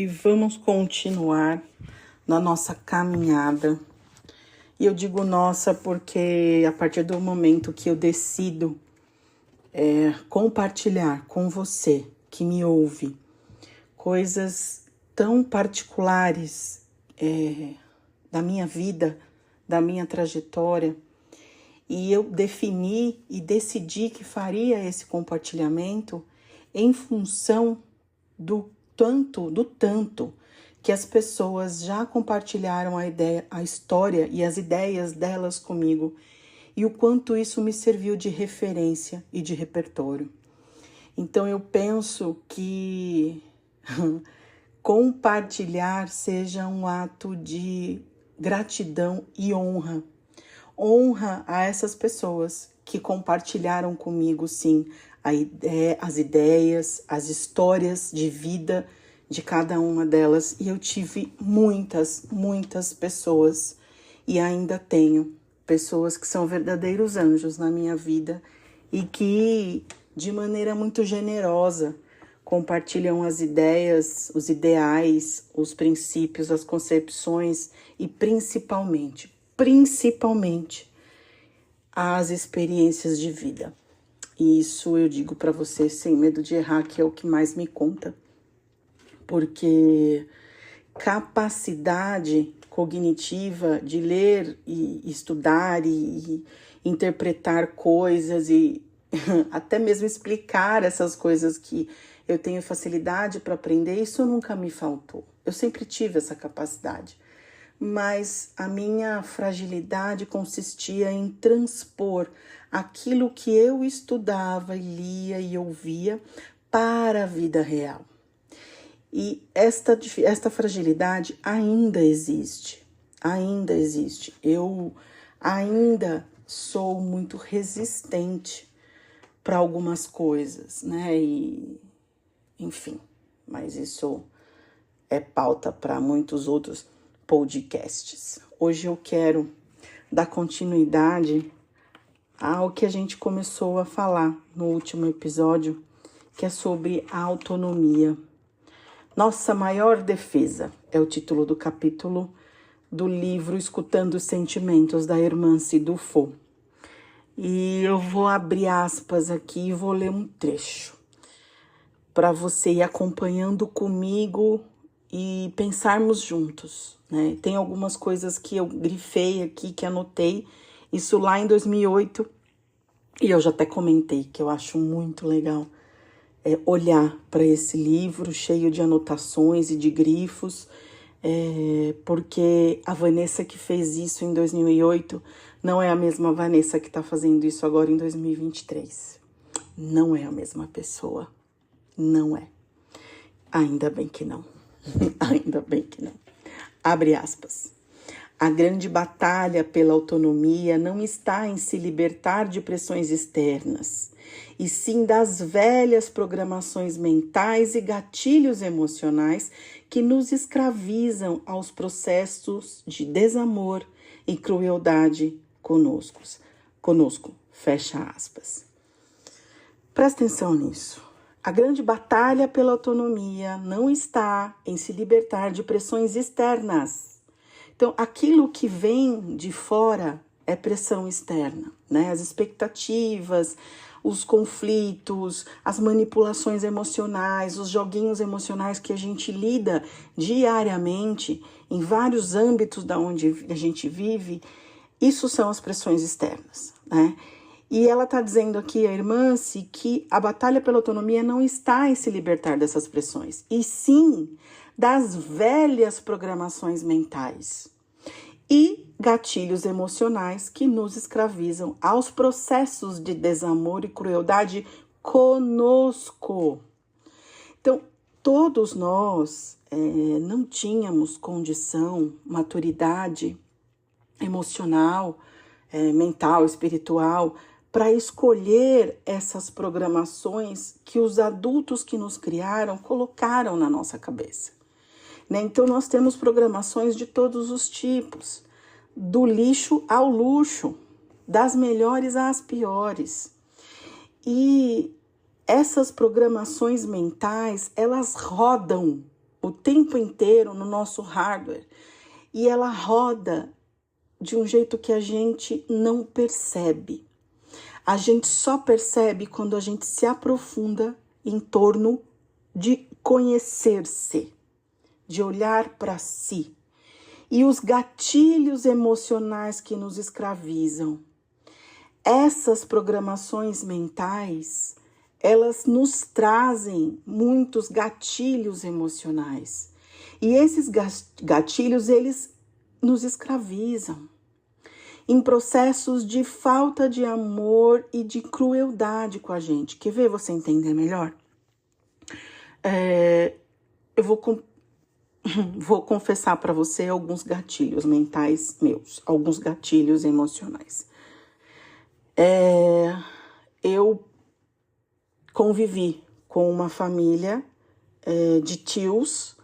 e vamos continuar na nossa caminhada. E eu digo nossa porque a partir do momento que eu decido compartilhar com você que me ouve coisas tão particulares da minha vida, da minha trajetória, e eu defini e decidi que faria esse compartilhamento em função do tanto que as pessoas já compartilharam a história e as ideias delas comigo, e o quanto isso me serviu de referência e de repertório. Então eu penso que compartilhar seja um ato de gratidão e honra. Honra a essas pessoas que compartilharam comigo, sim, as ideias, as histórias de vida de cada uma delas. E eu tive muitas pessoas, e ainda tenho pessoas que são verdadeiros anjos na minha vida e que, de maneira muito generosa, compartilham as ideias, os ideais, os princípios, as concepções e principalmente, as experiências de vida. E isso eu digo para você sem medo de errar, que é o que mais me conta. Porque capacidade cognitiva de ler e estudar e interpretar coisas e até mesmo explicar essas coisas que eu tenho facilidade para aprender, isso nunca me faltou. Eu sempre tive essa capacidade. Mas a minha fragilidade consistia em transpor aquilo que eu estudava, lia e ouvia para a vida real. E esta fragilidade ainda existe. Eu ainda sou muito resistente para algumas coisas, né? E, enfim, mas isso é pauta para muitos outros podcasts. Hoje eu quero dar continuidade ao que a gente começou a falar no último episódio, que é sobre a autonomia. Nossa maior defesa é o título do capítulo do livro Escutando os Sentimentos, da Hermance Dufaux. E eu vou abrir aspas aqui e vou ler um trecho para você ir acompanhando comigo e pensarmos juntos, né? Tem algumas coisas que eu grifei aqui, que anotei, isso lá em 2008, e eu já até comentei que eu acho muito legal olhar para esse livro cheio de anotações e de grifos, porque a Vanessa que fez isso em 2008 não é a mesma Vanessa que está fazendo isso agora em 2023. Não é a mesma pessoa. Não é. Ainda bem que não. Ainda bem que não. Abre aspas. A grande batalha pela autonomia não está em se libertar de pressões externas, e sim das velhas programações mentais e gatilhos emocionais que nos escravizam aos processos de desamor e crueldade conosco. Fecha aspas. Presta atenção nisso. A grande batalha pela autonomia não está em se libertar de pressões externas. Então, aquilo que vem de fora é pressão externa, né? As expectativas, os conflitos, as manipulações emocionais, os joguinhos emocionais que a gente lida diariamente em vários âmbitos da onde a gente vive, isso são as pressões externas, né? E ela está dizendo aqui, a Hermance, que a batalha pela autonomia não está em se libertar dessas pressões, e sim das velhas programações mentais e gatilhos emocionais que nos escravizam aos processos de desamor e crueldade conosco. Então, todos nós não tínhamos condição, maturidade emocional, mental, espiritual, para escolher essas programações que os adultos que nos criaram colocaram na nossa cabeça. Né? Então, nós temos programações de todos os tipos, do lixo ao luxo, das melhores às piores. E essas programações mentais, elas rodam o tempo inteiro no nosso hardware e ela roda de um jeito que a gente não percebe. A gente só percebe quando a gente se aprofunda em torno de conhecer-se, de olhar para si. E os gatilhos emocionais que nos escravizam. Essas programações mentais, elas nos trazem muitos gatilhos emocionais. E esses gatilhos, eles nos escravizam em processos de falta de amor e de crueldade com a gente. Quer ver você entender melhor? Eu vou confessar para você alguns gatilhos mentais meus, alguns gatilhos emocionais. Eu convivi com uma família de tios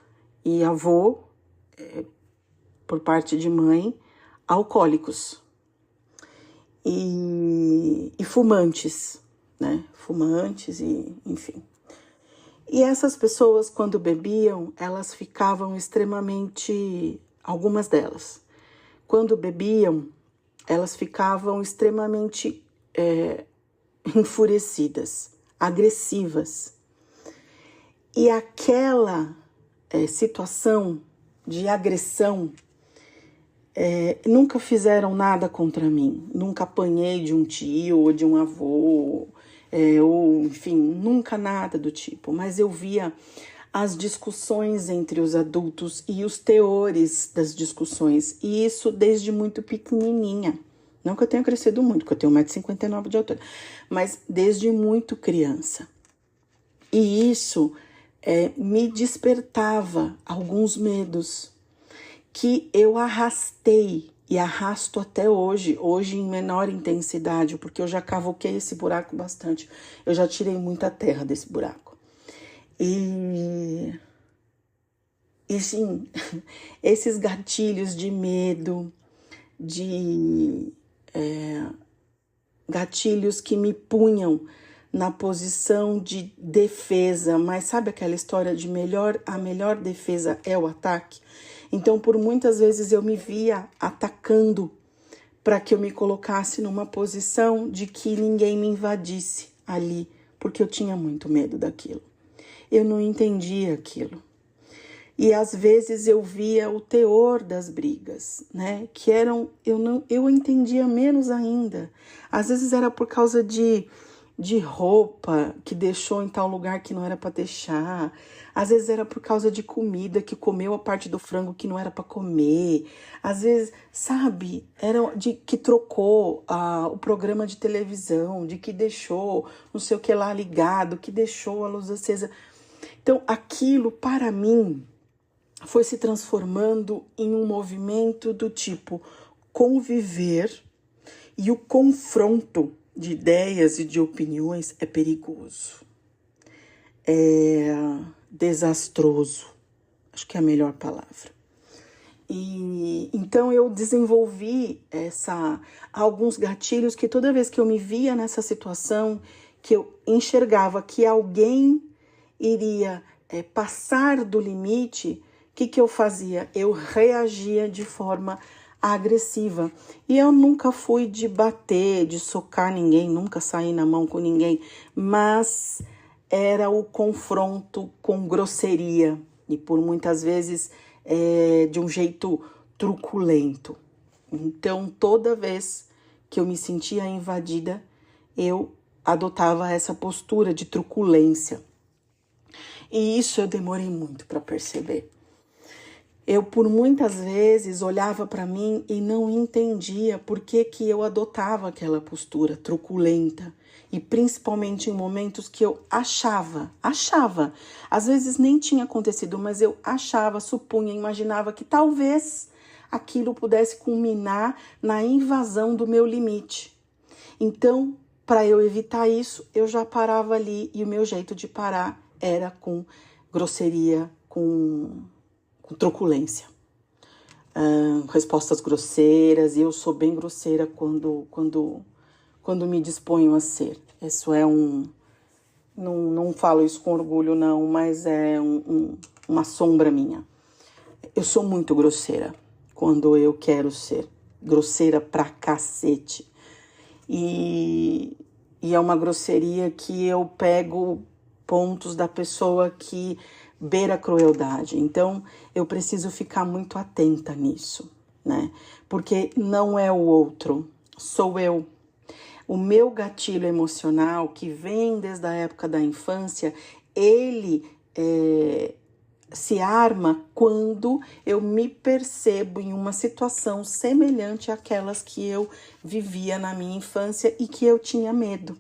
e avô, por parte de mãe, alcoólicos e fumantes, né? Fumantes e enfim. E essas pessoas, quando bebiam, elas ficavam extremamente... Algumas delas, quando bebiam, elas ficavam extremamente enfurecidas, agressivas. E aquela situação de agressão, nunca fizeram nada contra mim. Nunca apanhei de um tio ou de um avô, ou enfim, nunca nada do tipo. Mas eu via as discussões entre os adultos e os teores das discussões. E isso desde muito pequenininha. Não que eu tenha crescido muito, porque eu tenho 1,59 m de altura. Mas desde muito criança. E isso me despertava alguns medos que eu arrastei e arrasto até hoje em menor intensidade, porque eu já cavoquei esse buraco bastante. Eu já tirei muita terra desse buraco. E sim, esses gatilhos de medo, de gatilhos que me punham na posição de defesa, mas sabe aquela história de a melhor defesa é o ataque? Então, por muitas vezes eu me via atacando para que eu me colocasse numa posição de que ninguém me invadisse ali, porque eu tinha muito medo daquilo. Eu não entendia aquilo. E às vezes eu via o teor das brigas, né? Que eram, eu entendia menos ainda. Às vezes era por causa de roupa que deixou em tal lugar que não era para deixar. Às vezes era por causa de comida, que comeu a parte do frango que não era para comer. Às vezes, sabe, era de que trocou o programa de televisão, de que deixou não sei o que lá ligado, que deixou a luz acesa. Então, aquilo para mim foi se transformando em um movimento do tipo conviver, e o confronto de ideias e de opiniões é perigoso, é desastroso, acho que é a melhor palavra. E então eu desenvolvi alguns gatilhos que toda vez que eu me via nessa situação, que eu enxergava que alguém iria passar do limite, o que eu fazia? Eu reagia de forma agressiva. E eu nunca fui de bater, de socar ninguém, nunca saí na mão com ninguém, mas era o confronto com grosseria e por muitas vezes de um jeito truculento. Então, toda vez que eu me sentia invadida, eu adotava essa postura de truculência. E isso eu demorei muito para perceber. Eu, por muitas vezes, olhava para mim e não entendia por que eu adotava aquela postura truculenta. E principalmente em momentos que eu achava, às vezes nem tinha acontecido, mas eu achava, supunha, imaginava que talvez aquilo pudesse culminar na invasão do meu limite. Então, para eu evitar isso, eu já parava ali, e o meu jeito de parar era com grosseria, com truculência, respostas grosseiras, e eu sou bem grosseira quando me disponho a ser. Isso não falo isso com orgulho não, mas é uma sombra minha. Eu sou muito grosseira quando eu quero ser. Grosseira pra cacete. E é uma grosseria que eu pego pontos da pessoa que beira a crueldade. Então, eu preciso ficar muito atenta nisso, né? Porque não é o outro, sou eu. O meu gatilho emocional, que vem desde a época da infância, ele se arma quando eu me percebo em uma situação semelhante àquelas que eu vivia na minha infância e que eu tinha medo.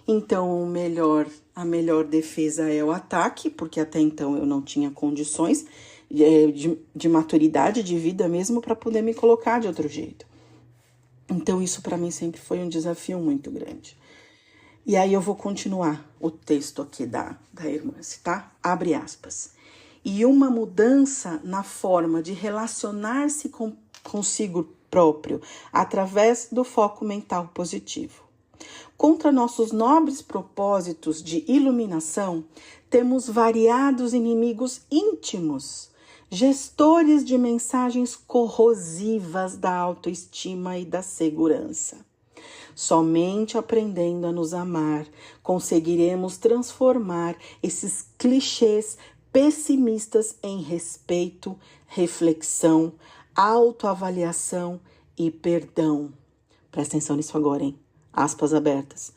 Então, a melhor defesa é o ataque, porque até então eu não tinha condições de maturidade de vida mesmo para poder me colocar de outro jeito. Então, isso para mim sempre foi um desafio muito grande. E aí eu vou continuar o texto aqui da irmã, tá? Abre aspas. E uma mudança na forma de relacionar-se consigo próprio através do foco mental positivo. Contra nossos nobres propósitos de iluminação, temos variados inimigos íntimos, gestores de mensagens corrosivas da autoestima e da segurança. Somente aprendendo a nos amar, conseguiremos transformar esses clichês pessimistas em respeito, reflexão, autoavaliação e perdão. Presta atenção nisso agora, hein? Aspas abertas.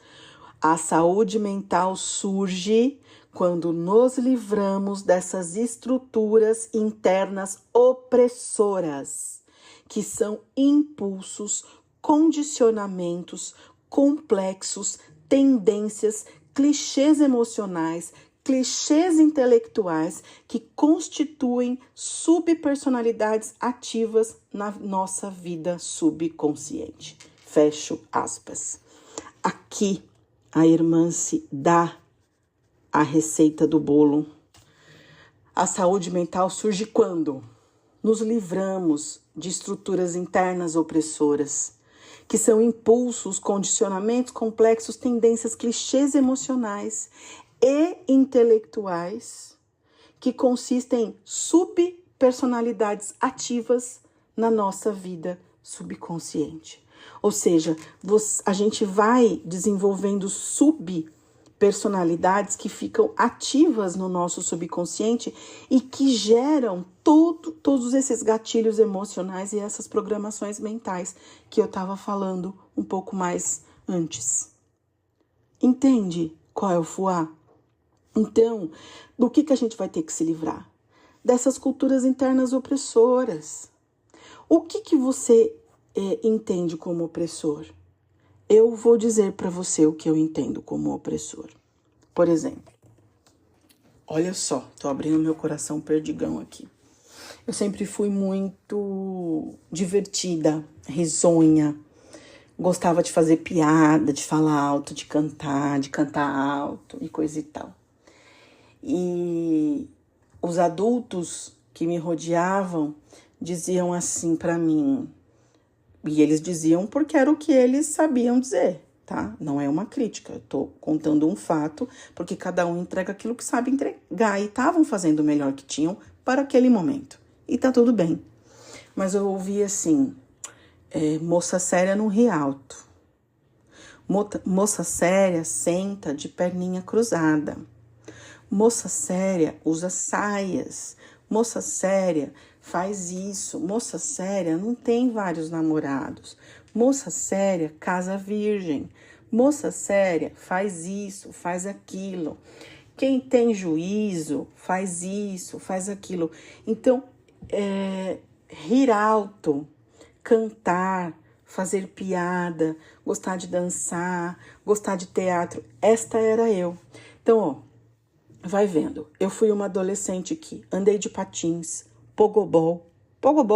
A saúde mental surge quando nos livramos dessas estruturas internas opressoras, que são impulsos, condicionamentos, complexos, tendências, clichês emocionais, clichês intelectuais que constituem subpersonalidades ativas na nossa vida subconsciente. Fecho aspas. Aqui a irmã se dá a receita do bolo. A saúde mental surge quando nos livramos de estruturas internas opressoras, que são impulsos, condicionamentos complexos, tendências, clichês emocionais e intelectuais que consistem em subpersonalidades ativas na nossa vida subconsciente. Ou seja, a gente vai desenvolvendo subpersonalidades que ficam ativas no nosso subconsciente e que geram todos esses gatilhos emocionais e essas programações mentais que eu estava falando um pouco mais antes. Entende qual é o fuá? Então, do que a gente vai ter que se livrar? Dessas culturas internas opressoras. O que você entende como opressor? Eu vou dizer para você o que eu entendo como opressor. Por exemplo, olha só, tô abrindo meu coração perdigão aqui. Eu sempre fui muito divertida, risonha, gostava de fazer piada, de falar alto, de cantar alto e coisa e tal. E os adultos que me rodeavam diziam assim para mim, e eles diziam porque era o que eles sabiam dizer, tá? Não é uma crítica, eu tô contando um fato, porque cada um entrega aquilo que sabe entregar, e estavam fazendo o melhor que tinham para aquele momento, e tá tudo bem. Mas eu ouvi assim, moça séria não ri alto, moça séria senta de perninha cruzada, moça séria usa saias, moça séria faz isso, moça séria não tem vários namorados, moça séria casa virgem, moça séria faz isso, faz aquilo. Quem tem juízo faz isso, faz aquilo. Então, rir alto, cantar, fazer piada, gostar de dançar, gostar de teatro, esta era eu. Então, ó, vai vendo, eu fui uma adolescente que andei de patins, pogobol,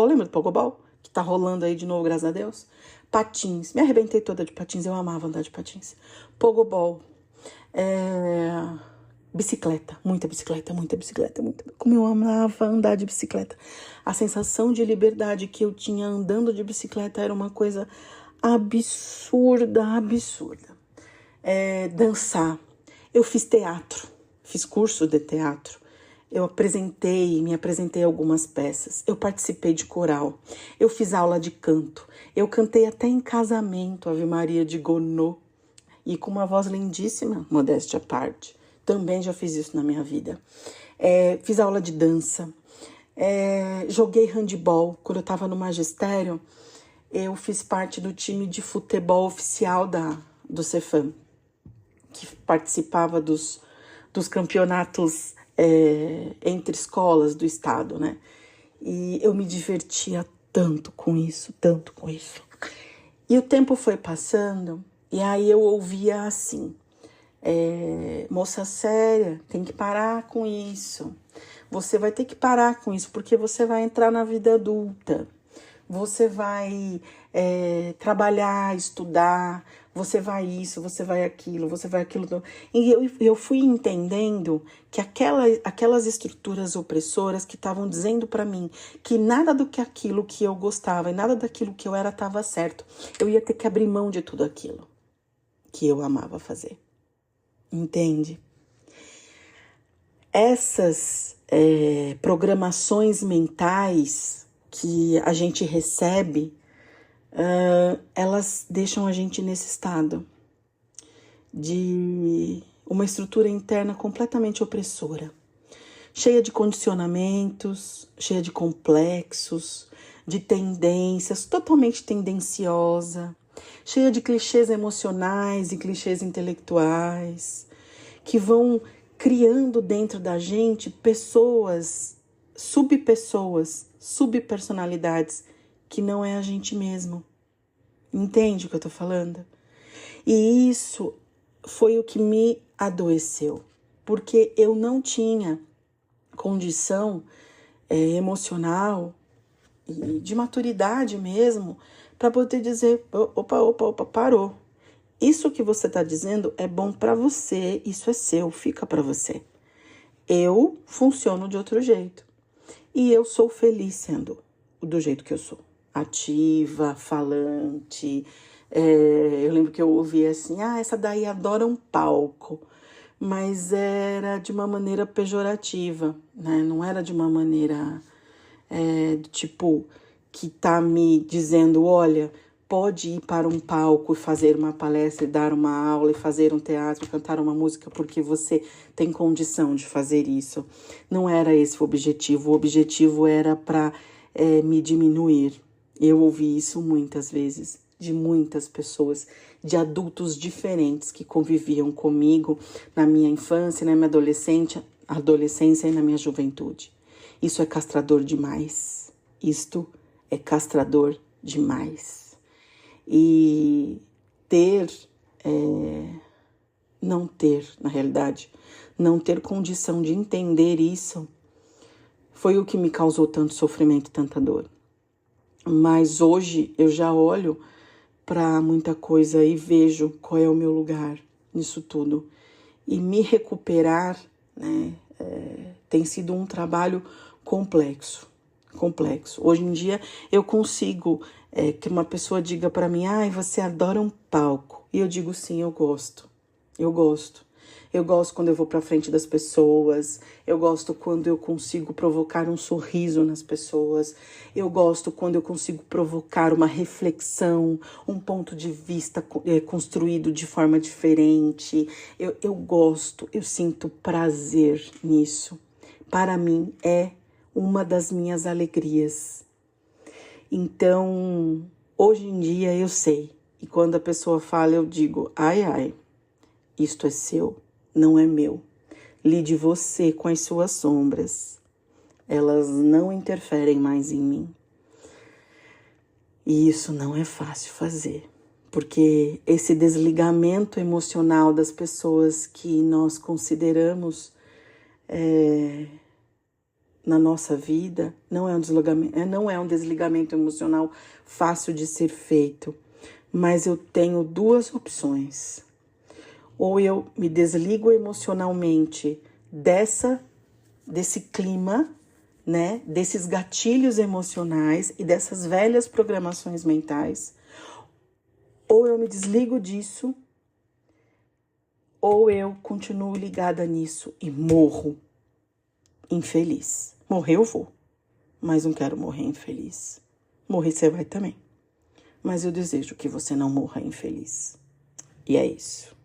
lembra do pogobol? Que tá rolando aí de novo, graças a Deus. Patins, me arrebentei toda de patins, eu amava andar de patins. Pogobol, bicicleta, muita bicicleta. Como eu amava andar de bicicleta. A sensação de liberdade que eu tinha andando de bicicleta era uma coisa absurda. Dançar, eu fiz teatro. Fiz curso de teatro, Eu me apresentei algumas peças, eu participei de coral, eu fiz aula de canto, eu cantei até em casamento Ave Maria de Gounod, e com uma voz lindíssima, modéstia à parte. Também já fiz isso na minha vida. Fiz aula de dança, joguei handebol. Quando eu estava no magistério, eu fiz parte do time de futebol oficial do Cefam, que participava dos campeonatos entre escolas do estado, né? E eu me divertia tanto com isso, tanto com isso. E o tempo foi passando, e aí eu ouvia assim, moça séria, tem que parar com isso. Você vai ter que parar com isso, porque você vai entrar na vida adulta. Você vai trabalhar, estudar, você vai isso, você vai aquilo, você vai aquilo. E eu fui entendendo que aquelas estruturas opressoras que estavam dizendo para mim que nada do que aquilo que eu gostava e nada daquilo que eu era estava certo. Eu ia ter que abrir mão de tudo aquilo que eu amava fazer. Entende? Essas programações mentais que a gente recebe, elas deixam a gente nesse estado de uma estrutura interna completamente opressora, cheia de condicionamentos, cheia de complexos, de tendências, totalmente tendenciosa, cheia de clichês emocionais e clichês intelectuais, que vão criando dentro da gente pessoas, subpersonalidades, que não é a gente mesmo. Entende o que eu tô falando? E isso foi o que me adoeceu, porque eu não tinha condição emocional e de maturidade mesmo para poder dizer, opa, parou. Isso que você está dizendo é bom para você, isso é seu, fica para você. Eu funciono de outro jeito. E eu sou feliz sendo do jeito que eu sou. Ativa, falante. Eu lembro que eu ouvi assim, essa daí adora um palco. Mas era de uma maneira pejorativa, né? Não era de uma maneira, tipo, que tá me dizendo, olha, pode ir para um palco e fazer uma palestra, e dar uma aula, e fazer um teatro, cantar uma música, porque você tem condição de fazer isso. Não era esse o objetivo. O objetivo era para me diminuir. Eu ouvi isso muitas vezes, de muitas pessoas, de adultos diferentes que conviviam comigo na minha infância, na minha adolescência e na minha juventude. Isso é castrador demais. Isto é castrador demais. E não ter condição de entender isso foi o que me causou tanto sofrimento e tanta dor. Mas hoje eu já olho para muita coisa e vejo qual é o meu lugar nisso tudo. E me recuperar, né, tem sido um trabalho complexo. Hoje em dia eu consigo que uma pessoa diga para mim, você adora um palco. E eu digo, sim, eu gosto. Eu gosto quando eu vou para frente das pessoas, eu gosto quando eu consigo provocar um sorriso nas pessoas, eu gosto quando eu consigo provocar uma reflexão, um ponto de vista construído de forma diferente. Eu gosto, eu sinto prazer nisso. Para mim é uma das minhas alegrias. Então, hoje em dia eu sei, e quando a pessoa fala eu digo, isto é seu, não é meu. Lide você com as suas sombras. Elas não interferem mais em mim. E isso não é fácil fazer, porque esse desligamento emocional das pessoas que nós consideramos na nossa vida não é um desligamento emocional fácil de ser feito. Mas eu tenho duas opções. Ou eu me desligo emocionalmente desse clima, né, desses gatilhos emocionais e dessas velhas programações mentais, ou eu me desligo disso, ou eu continuo ligada nisso e morro. infeliz. Morrer eu vou, mas não quero morrer infeliz. Morrer você vai também, mas eu desejo que você não morra infeliz. E é isso.